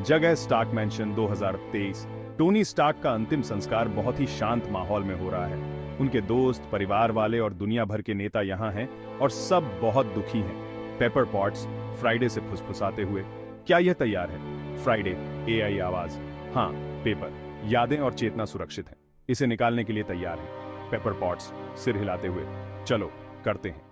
जगह Stark mention 2023। Tony Stark का अंतिम संस्कार बहुत ही शांत माहौल में हो रहा है। उनके दोस्त, परिवार वाले और दुनिया भर के नेता यहाँ हैं और सब बहुत दुखी हैं। पेपर पॉट्स फ्राइडे से फुसफुसाते हुए, क्या यह तैयार है? फ्राइडे एआई आवाज, हाँ पेपर, यादें और चेतना सुरक्षित हैं, इसे निकालने के लिए तैयार है। पेपर पॉट्स सिर हिलाते हुए, चलो करते हैं।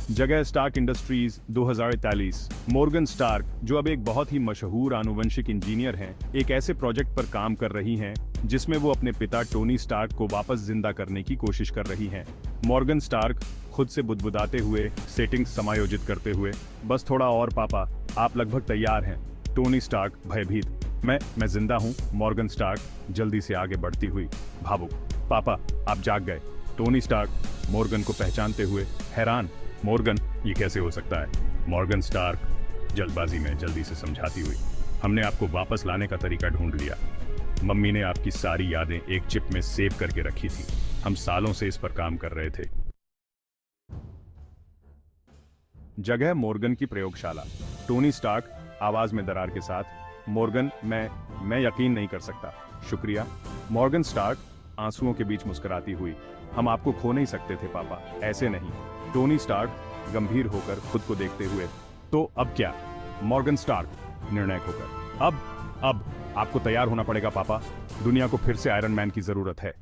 जगह स्टार्क इंडस्ट्रीज 2043। मॉर्गन स्टार्क, जो अब एक बहुत ही मशहूर आनुवंशिक इंजीनियर हैं, एक ऐसे प्रोजेक्ट पर काम कर रही हैं जिसमें वो अपने पिता टोनी स्टार्क को वापस जिंदा करने की कोशिश कर रही हैं। मॉर्गन स्टार्क खुद से बुदबुदाते हुए, सेटिंग्स समायोजित करते हुए, बस थोड़ा और पापा, आप लगभग तैयार हैं। टोनी स्टार्क भयभीत, मैं जिंदा हूं। मॉर्गन स्टार्क जल्दी से आगे बढ़ती हुई, भावुक, पापा आप जाग गए। टोनी स्टार्क मॉर्गन को पहचानते हुए हैरान, मॉर्गन ये कैसे हो सकता है? मॉर्गन स्टार्क जल्दबाजी में जल्दी से समझाती हुई, हमने आपको वापस लाने का तरीका ढूंढ लिया। मम्मी ने आपकी सारी यादें एक चिप में सेव करके रखी थी, हम सालों से इस पर काम कर रहे थे। जगह मॉर्गन की प्रयोगशाला। टोनी स्टार्क आवाज में दरार के साथ, मॉर्गन मैं यकीन नहीं कर सकता। शुक्रिया। मॉर्गन स्टार्क आंसुओं के बीच मुस्कुराती हुई, हम आपको खो नहीं सकते थे पापा, ऐसे नहीं। टोनी स्टार्क गंभीर होकर खुद को देखते हुए, तो अब क्या? मॉर्गन स्टार्क निर्णायक होकर, अब आपको तैयार होना पड़ेगा पापा, दुनिया को फिर से आयरन मैन की जरूरत है।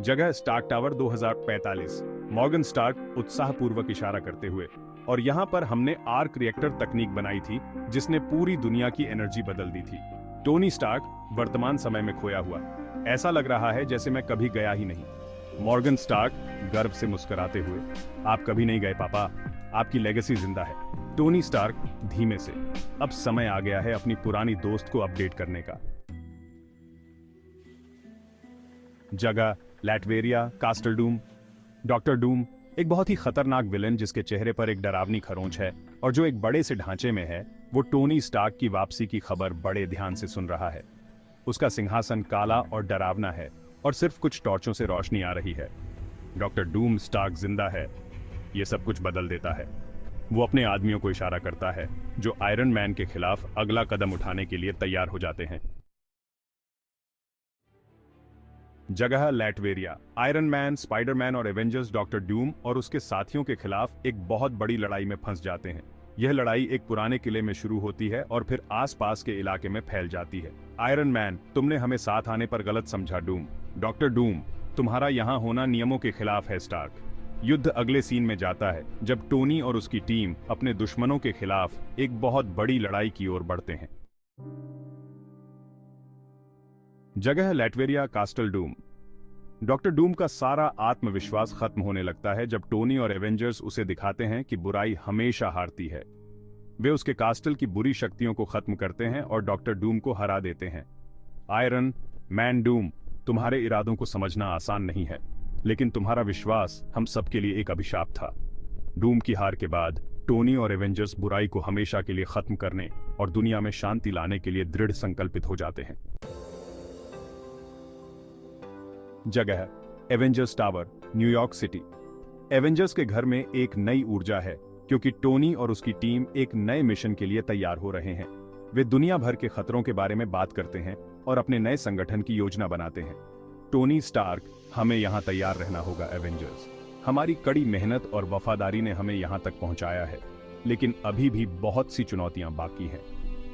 जगह स्टार्क टावर 2045। मॉर्गन स्टार्क उत्साहपूर्वक इशारा करते हुए, और यहां पर हमने आर्क रिएक्टर तकनीक बनाई थी जिसने पूरी दुनिया की एनर्जी बदल दी थी। टोनी स्टार्क वर्तमान समय में खोया हुआ, ऐसा लग रहा है जैसे मैं कभी गया ही नहीं। मॉर्गन स्टार्क गर्व से मुस्कुराते हुए, आप कभी नहीं गए पापा, आपकी लेगेसी जिंदा है। टोनी स्टार्क धीमे से, अब समय आ गया है अपनी पुरानी दोस्त को अपडेट करने का। जगह लैटवेरिया कास्टल डूम। डॉक्टर डूम एक बहुत ही खतरनाक विलेन जिसके चेहरे पर एक डरावनी खरोंच है और जो एक बड़े से ढांचे में है, वो टोनी स्टार्क की वापसी की खबर बड़े ध्यान से सुन रहा है। उसका सिंहासन काला और डरावना है और सिर्फ कुछ टॉर्चों से रोशनी आ रही है। डॉक्टर डूम स्टार्क जिंदा है, ये सब कुछ बदल देता है। वो अपने आदमियों को इशारा करता है जो आयरन मैन के खिलाफ अगला कदम उठाने के लिए तैयार हो जाते हैं। जगह लैटवेरिया। आयरन मैन, स्पाइडरमैन और एवेंजर्स डॉक्टर डूम और उसके साथियों के खिलाफ एक बहुत बड़ी लड़ाई में फंस जाते हैं। यह लड़ाई एक पुराने किले में शुरू होती है और फिर आसपास के इलाके में फैल जाती है। आयरन मैन, तुमने हमें साथ आने पर गलत समझा डूम। डॉक्टर डूम, तुम्हारा यहाँ होना नियमों के खिलाफ है स्टार्क। युद्ध अगले सीन में जाता है जब टोनी और उसकी टीम अपने दुश्मनों के खिलाफ एक बहुत बड़ी लड़ाई की ओर बढ़ते हैं। जगह लैटवेरिया कास्टल डूम। डॉक्टर डूम का सारा आत्मविश्वास खत्म होने लगता है जब टोनी और एवेंजर्स उसे दिखाते हैं कि बुराई हमेशा हारती है। वे उसके कास्टल की बुरी शक्तियों को खत्म करते हैं और डॉक्टर डूम को हरा देते हैं। आयरन मैन डूम, तुम्हारे इरादों को समझना आसान नहीं है, लेकिन तुम्हारा विश्वास हम सबके लिए एक अभिशाप था। डूम की हार के बाद टोनी और एवेंजर्स बुराई को हमेशा के लिए खत्म करने और दुनिया में शांति लाने के लिए दृढ़ संकल्पित हो जाते हैं। जगह Avengers tower, New York city. Avengers के घर में एक नई ऊर्जा है क्योंकि टोनी और उसकी टीम एक नए मिशन के लिए तैयार हो रहे हैं। वे दुनिया भर के खतरों के बारे में बात करते हैं और अपने नए संगठन की योजना बनाते हैं। टोनी स्टार्क, हमें यहां तैयार रहना होगा एवेंजर्स। हमारी कड़ी मेहनत और वफादारी ने हमें यहां तक पहुंचाया है, लेकिन अभी भी बहुत सी चुनौतियां बाकी हैं।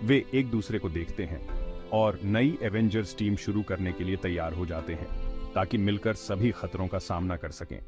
वे एक दूसरे को देखते हैं और नई एवेंजर्स टीम शुरू करने के लिए तैयार हो जाते हैं ताकि मिलकर सभी खतरों का सामना कर सकें।